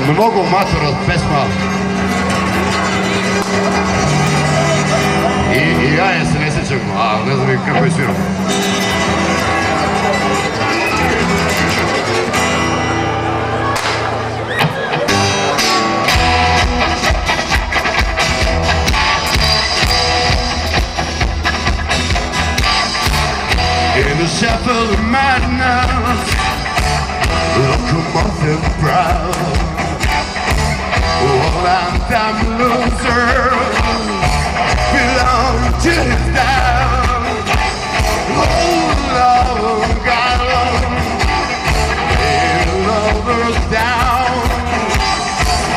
Mnogo matora pesma. I ja je se ne sjećam, a ne znam kako je sviram. In the shuffle of madness, locomotive proud, all I'm time loser belong to his down. Oh, love, God, ain't lovers down.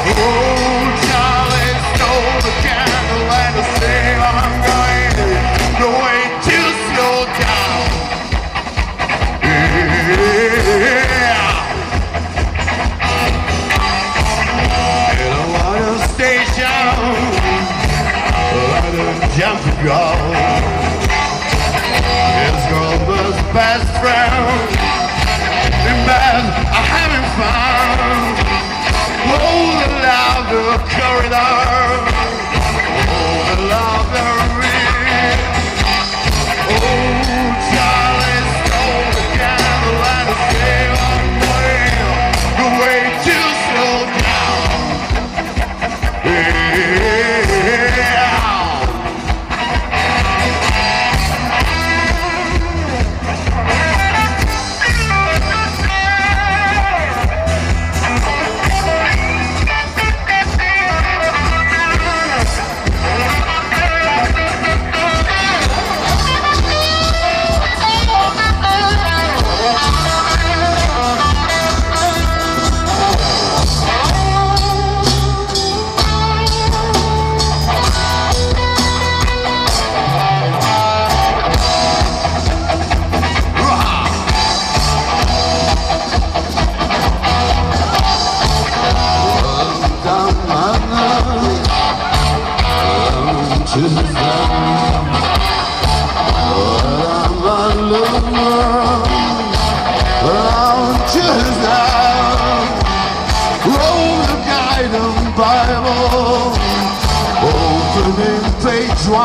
Oh, Charlie stole the candle and the say I'm going no way to slow down. Jump to go. His girl's best friend in bed, I haven't found. Oh, the love, the corridor. Oh, the love, the ring. Oh, Charlie stole the candle and the sail on the way to slow down. Bible, opening page 1.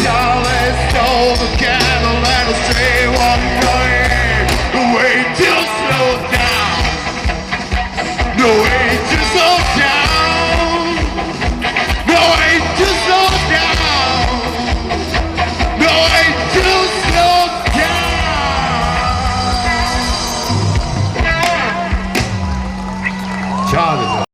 Charlie stole the candle and a stray one going. The way to slow down. No way to slow down. No way to slow down. No way to slow down. Charlie.